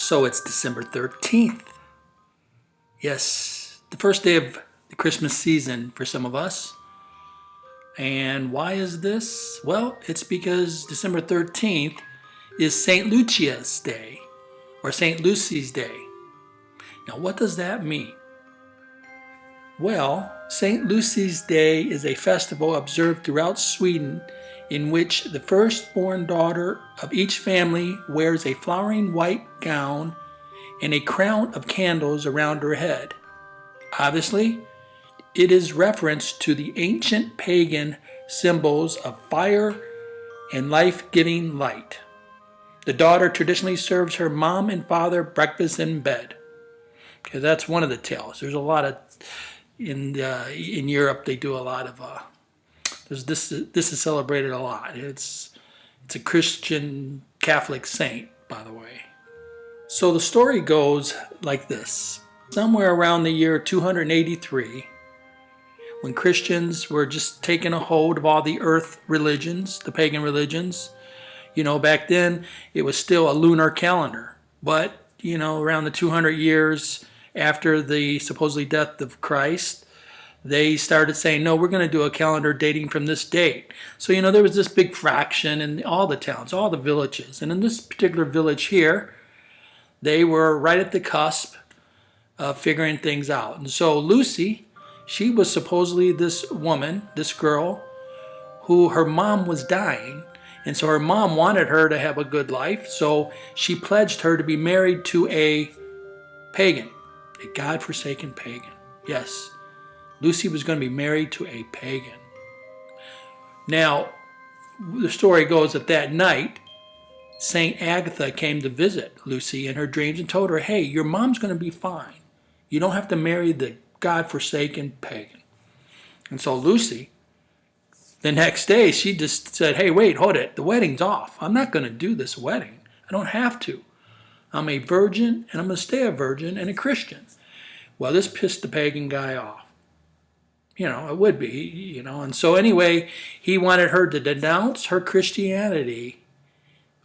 So it's December 13th. Yes, the first day of the Christmas season for some of us. And why is this? Well, it's because December 13th is St. Lucia's Day, or St. Lucy's Day. Now, what does that mean? Well, St. Lucy's Day is a festival observed throughout Sweden in which the firstborn daughter of each family wears a flowering white gown and a crown of candles around her head. Obviously, it is reference to the ancient pagan symbols of fire and life-giving light. The daughter traditionally serves her mom and father breakfast in bed. Okay, that's one of the tales. There's a lot of in Europe. They do a lot of. This is celebrated a lot. It's a Christian Catholic saint, by the way. So the story goes like this: somewhere around the year 283, when Christians were just taking a hold of all the earth religions, the pagan religions. Back then it was still a lunar calendar, but around the 200 years after the supposedly death of Christ, they started saying, no, we're going to do a calendar dating from this date. So, there was this big fraction in all the towns, all the villages. And in this particular village here, they were right at the cusp of figuring things out. And so Lucy, she was supposedly this woman, this girl, who her mom was dying. And so her mom wanted her to have a good life. So she pledged her to be married to a pagan, a God-forsaken pagan. Yes. Lucy was going to be married to a pagan. Now, the story goes that night, St. Agatha came to visit Lucy in her dreams and told her, hey, your mom's going to be fine. You don't have to marry the God-forsaken pagan. And so Lucy, the next day, she just said, hey, wait, hold it. The wedding's off. I'm not going to do this wedding. I don't have to. I'm a virgin, and I'm going to stay a virgin and a Christian. Well, this pissed the pagan guy off. It would be, And so anyway, he wanted her to denounce her Christianity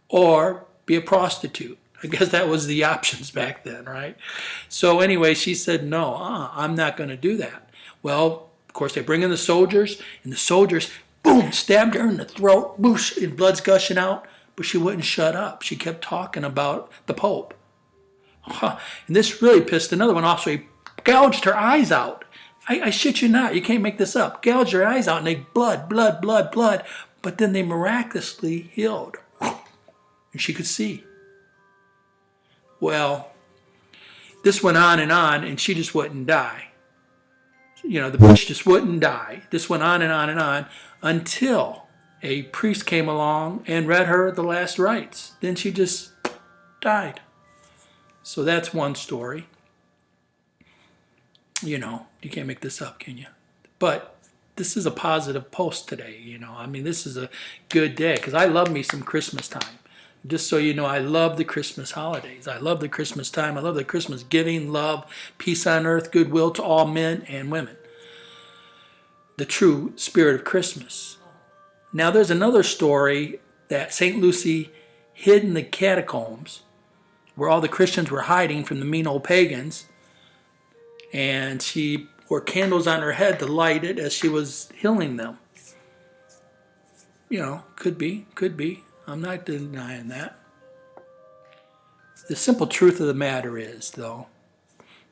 or be a prostitute. I guess that was the options back then, right? So anyway, she said, no, I'm not going to do that. Well, of course, they bring in the soldiers, and the soldiers, boom, stabbed her in the throat, boosh, and blood's gushing out, but she wouldn't shut up. She kept talking about the Pope. And this really pissed another one off, so he gouged her eyes out. I shit you not, you can't make this up. Gouged her eyes out, and they blood, but then they miraculously healed. And she could see. Well, this went on, and she just wouldn't die. The bitch just wouldn't die. This went on, until a priest came along and read her the last rites. Then she just died. So that's one story. You can't make this up, can you? But this is a positive post today, this is a good day because I love me some Christmas time. Just so you know, I love the Christmas holidays. I love the Christmas time. I love the Christmas giving, love, peace on earth, goodwill to all men and women. The true spirit of Christmas. Now, there's another story that St. Lucy hid in the catacombs where all the Christians were hiding from the mean old pagans. And she wore candles on her head to light it as she was healing them. Could be. I'm not denying that. The simple truth of the matter is, though,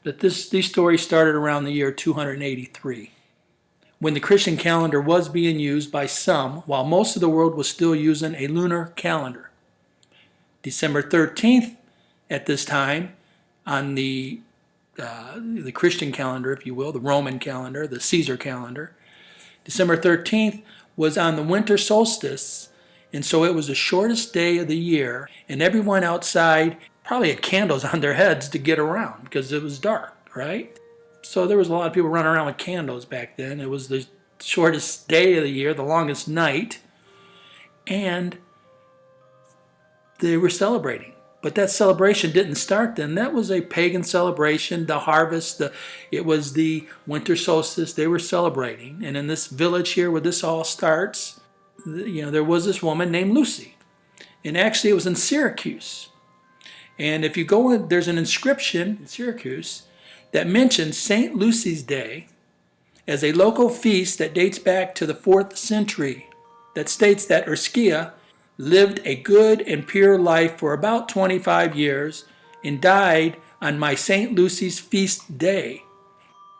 that these stories started around the year 283, when the Christian calendar was being used by some, while most of the world was still using a lunar calendar. December 13th, at this time, on the Christian calendar, if you will, the Roman calendar, the Caesar calendar, December 13th was on the winter solstice, and so it was the shortest day of the year, and everyone outside probably had candles on their heads to get around because it was dark, right? So there was a lot of people running around with candles back then. It was the shortest day of the year, the longest night, and they were celebrating. But that celebration didn't start then. That was a pagan celebration, the harvest, it was the winter solstice. They were celebrating. And in this village here where this all starts, there was this woman named Lucy. And actually it was in Syracuse. And if you go in, there's an inscription in Syracuse that mentions St. Lucy's Day as a local feast that dates back to the 4th century, that states that Ischia lived a good and pure life for about 25 years and died on my St. Lucy's feast day.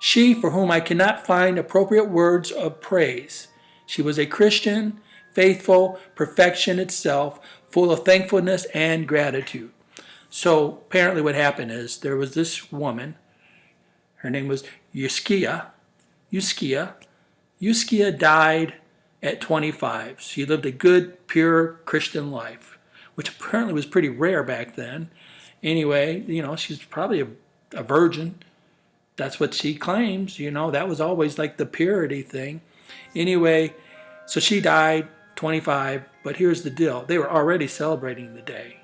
She, for whom I cannot find appropriate words of praise. She was a Christian, faithful, perfection itself, full of thankfulness and gratitude. So apparently what happened is there was this woman, her name was Euschia. Euschia died at 25. She lived a good, pure Christian life, which apparently was pretty rare back then. Anyway, she's probably a virgin. That's what she claims, that was always like the purity thing. Anyway, so she died 25, but here's the deal. They were already celebrating the day.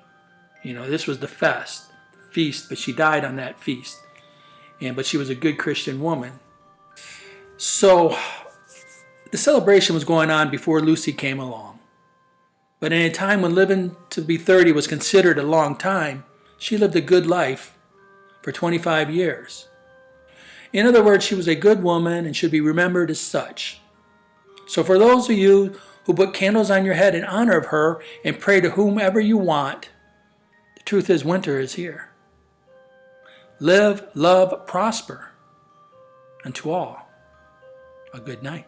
This was the feast, but she died on that feast. But she was a good Christian woman. So the celebration was going on before Lucy came along. But in a time when living to be 30 was considered a long time, she lived a good life for 25 years. In other words, she was a good woman and should be remembered as such. So for those of you who put candles on your head in honor of her and pray to whomever you want, the truth is winter is here. Live, love, prosper. And to all, a good night.